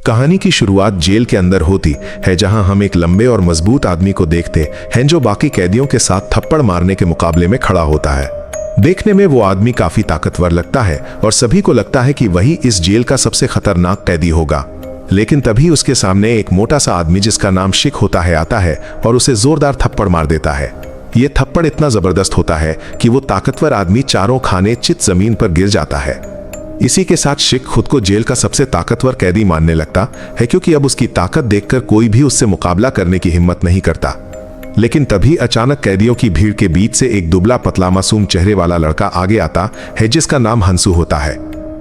कहानी की शुरुआत जेल के अंदर होती है, जहां हम एक लंबे और मजबूत आदमी को देखते हैं जो बाकी कैदियों के साथ थप्पड़ मारने के मुकाबले में खड़ा होता है। देखने में वो आदमी काफी ताकतवर लगता है और सभी को लगता है कि वही इस जेल का सबसे खतरनाक कैदी होगा। लेकिन तभी उसके सामने एक मोटा सा आदमी जिसका नाम शिक होता है आता है और उसे जोरदार थप्पड़ मार देता है। ये थप्पड़ इतना जबरदस्त होता है कि वो ताकतवर आदमी चारों खाने चित जमीन पर गिर जाता है। इसी के साथ शिक खुद को जेल का सबसे ताकतवर कैदी मानने लगता है, क्योंकि अब उसकी ताकत देखकर कोई भी उससे मुकाबला करने की हिम्मत नहीं करता। लेकिन तभी अचानक कैदियों की भीड़ के बीच से एक दुबला पतला मासूम चेहरे वाला लड़का आगे आता है जिसका नाम हंसू होता है।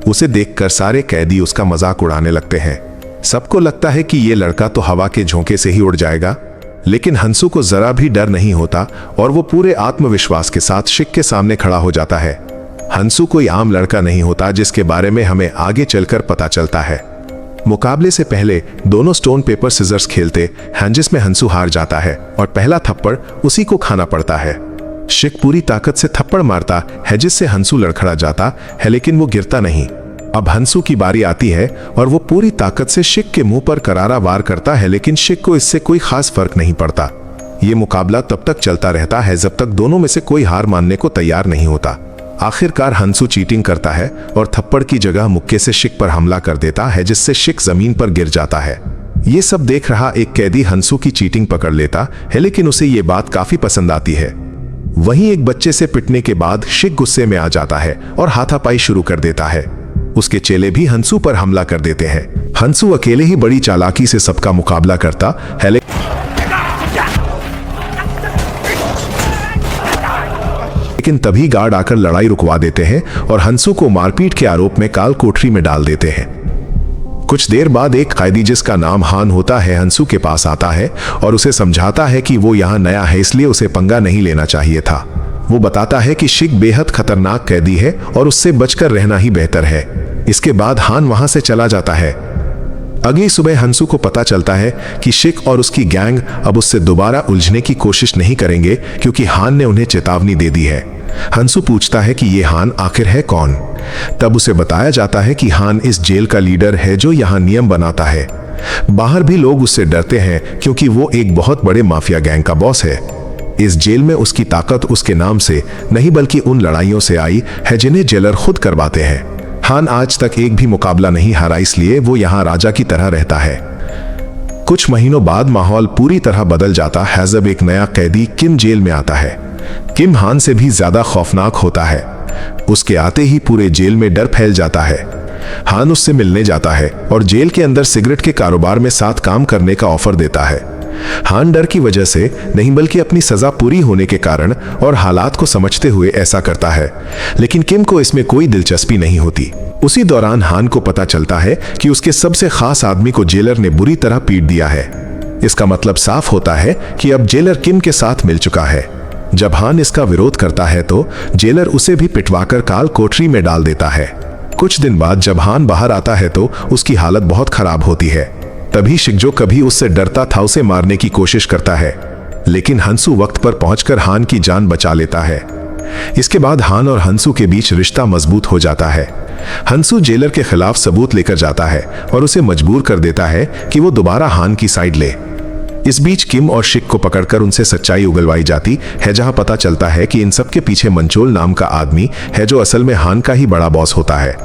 उसे देखकर सारे कैदी उसका मजाक उड़ाने लगते हैं। सबको लगता है कि ये लड़का तो हवा के झोंके से ही उड़ जाएगा, लेकिन हंसू को जरा भी डर नहीं होता और वो पूरे आत्मविश्वास के साथ शिक के सामने खड़ा हो जाता है। हंसू कोई आम लड़का नहीं होता, जिसके बारे में हमें आगे चलकर पता चलता है। मुकाबले से पहले दोनों स्टोन पेपर सिजर्स खेलते हैं, जिसमें हंसू हार जाता है और पहला थप्पड़ उसी को खाना पड़ता है। शिक पूरी ताकत से थप्पड़ मारता है जिससे हंसू लड़खड़ा जाता है, लेकिन वो गिरता नहीं। अब हंसू की बारी आती है और वो पूरी ताकत से शिक के मुंह पर करारा वार करता है, लेकिन शिक को इससे कोई खास फर्क नहीं पड़ता। ये मुकाबला तब तक चलता रहता है जब तक दोनों में से कोई हार मानने को तैयार नहीं होता। आखिरकार हंसू चीटिंग करता है और थप्पड़ की जगह मुक्के से शिक पर हमला कर देता है, जिससे शिक जमीन पर गिर जाता है। ये सब देख रहा एक कैदी हंसू की चीटिंग पकड़ लेता है, लेकिन उसे ये बात काफी पसंद आती है। वहीं एक बच्चे से पिटने के बाद शिक गुस्से में आ जाता है और हाथापाई शुरू कर देता है। उसके चेले भी हंसू पर हमला कर देते हैं। हंसू अकेले ही बड़ी चालाकी से सबका मुकाबला करता है, लेकिन तभी गार्ड आकर लड़ाई रुकवा देते हैं और हंसू को मारपीट के आरोप में काल कोठरी में डाल देते हैं। कुछ देर बाद एक कैदी जिसका नाम हान होता है हंसू के पास आता है और उसे समझाता है कि वो यहाँ नया है, इसलिए उसे पंगा नहीं लेना चाहिए था। वो बताता है कि शिक बेहद खतरनाक कैदी है और उससे बचकर रहना ही बेहतर है। इसके बाद हान वहां से चला जाता है। अगली सुबह हंसू को पता चलता है कि शिक और उसकी गैंग अब उससे दोबारा उलझने की कोशिश नहीं करेंगे, क्योंकि हान ने उन्हें चेतावनी दे दी है। हंसू पूछता है कि ये हान आखिर है कौन। तब उसे बताया जाता है कि हान इस जेल का लीडर है जो यहाँ नियम बनाता है। बाहर भी लोग उससे डरते हैं, क्योंकि वो एक बहुत बड़े माफिया गैंग का बॉस है। इस जेल में उसकी ताकत उसके नाम से नहीं बल्कि उन लड़ाइयों से आई है जिन्हें जेलर खुद करवाते हैं। हान आज तक एक भी मुकाबला नहीं हारा, इसलिए वो यहाँ राजा की तरह रहता है। कुछ महीनों बाद माहौल पूरी तरह बदल जाता है जब एक नया कैदी किम जेल में आता है। किम हान से भी ज्यादा खौफनाक होता है। उसके आते ही पूरे जेल में डर फैल जाता है। हान उससे मिलने जाता है और जेल के अंदर सिगरेट के कारोबार में साथ काम करने का ऑफर देता है। हान डर की वजह से नहीं बल्कि अपनी सजा पूरी होने के कारण और हालात को समझते हुए ऐसा करता है, लेकिन किम को इसमें कोई दिलचस्पी नहीं होती। उसी दौरान हान को पता चलता है कि उसके सबसे खास आदमी को जेलर ने बुरी तरह पीट दिया है। इसका मतलब साफ होता है कि अब जेलर किम के साथ मिल चुका है। जब हान इसका विरोध करता है तो जेलर उसे भी पिटवाकर काल कोठरी में डाल देता है। कुछ दिन बाद जब हान बाहर आता है तो उसकी हालत बहुत खराब होती है। तभी शिक जो कभी उससे डरता था उसे मारने की कोशिश करता है, लेकिन हंसू वक्त पर पहुंचकर हान की जान बचा लेता है। इसके बाद हान और हंसू के बीच रिश्ता मजबूत हो जाता है। हंसू जेलर के खिलाफ सबूत लेकर जाता है और उसे मजबूर कर देता है कि वो दोबारा हान की साइड ले। इस बीच किम और शिक को पकड़कर उनसे सच्चाई उगलवाई जाती है, जहां पता चलता है कि इन सब के पीछे मंचोल नाम का आदमी है जो असल में हान का ही बड़ा बॉस होता है।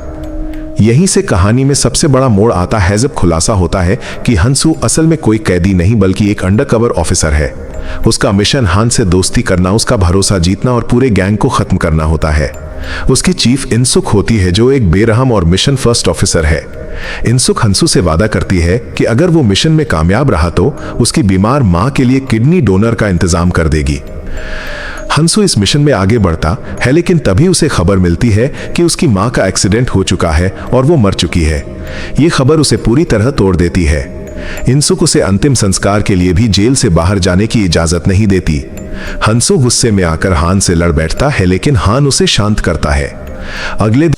यहीं से कहानी में सबसे बड़ा मोड़ आता है जब खुलासा होता है कि हंसू असल में कोई कैदी नहीं बल्कि एक अंडरकवर ऑफिसर है। उसका मिशन हान से दोस्ती करना, उसका भरोसा जीतना और पूरे गैंग को खत्म करना होता है। उसकी चीफ इनसुक होती है जो एक बेरहम और मिशन फर्स्ट ऑफिसर है। इनसुक हंसू से वादा करती है कि अगर वो मिशन में कामयाब रहा तो उसकी बीमार मां के लिए किडनी डोनर का इंतजाम कर देगी। हंसू इस मिशन में आगे बढ़ता है, लेकिन तभी उसे खबर मिलती है कि उसकी मां का एक्सीडेंट हो चुका है और वो मर चुकी है। ये खबर उसे पूरी तरह तोड़ देती है। इनसुक उसे अंतिम संस्कार के लिए भी जेल से बाहर जाने की इजाजत नहीं देती। हंसू गुस्से में आकर हान से लड़ बैठता है, लेकिन हान उसे शांत करता है। अगले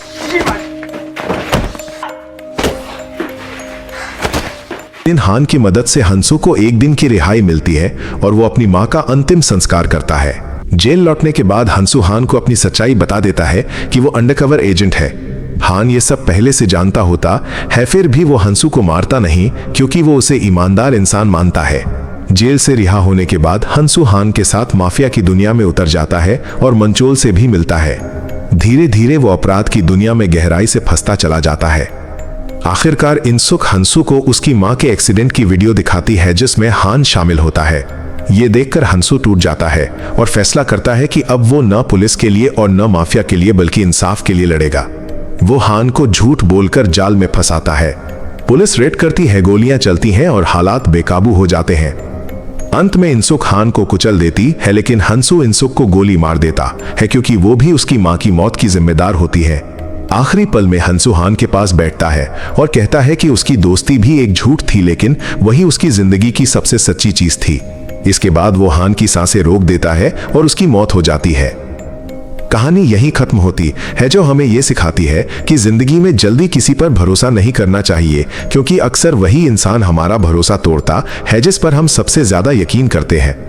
दिन हान की मदद से हंसू को एक दिन की रिहाई मिलती है और वो अपनी मां का अंतिम संस्कार करता है। जेल लौटने के बाद हंसू हान को अपनी सच्चाई बता देता है कि वो अंडरकवर एजेंट है। हान ये सब पहले से जानता होता है, फिर भी वो हंसू को मारता नहीं क्योंकि वो उसे ईमानदार इंसान मानता है। जेल से रिहा होने के बाद हंसू हान के साथ माफिया की दुनिया में उतर जाता है और मंचोल से भी मिलता है। धीरे धीरे वो अपराध की दुनिया में गहराई से फंसता चला जाता है। आखिरकार इनसुक हंसू को उसकी मां के एक्सीडेंट की वीडियो दिखाती है जिसमें हान शामिल होता है। ये देखकर हंसू टूट जाता है और फैसला करता है कि अब वो न पुलिस के लिए और न माफिया के लिए बल्कि इंसाफ के लिए लड़ेगा। वो हान को झूठ बोलकर जाल में फंसाता है। पुलिस रेड करती है, गोलियां चलती हैं और हालात बेकाबू हो जाते हैं। अंत में इनसुक हान को कुचल देती है, लेकिन हंसू इनसुक को गोली मार देता है क्योंकि वो भी उसकी मां की मौत की जिम्मेदार होती है। आखिरी पल में हंसू हान के पास बैठता है और कहता है कि उसकी दोस्ती भी एक झूठ थी, लेकिन वही उसकी जिंदगी की सबसे सच्ची चीज थी। इसके बाद वो हान की सांसें रोक देता है और उसकी मौत हो जाती है। कहानी यहीं खत्म होती है, जो हमें यह सिखाती है कि जिंदगी में जल्दी किसी पर भरोसा नहीं करना चाहिए, क्योंकि अक्सर वही इंसान हमारा भरोसा तोड़ता है जिस पर हम सबसे ज्यादा यकीन करते हैं।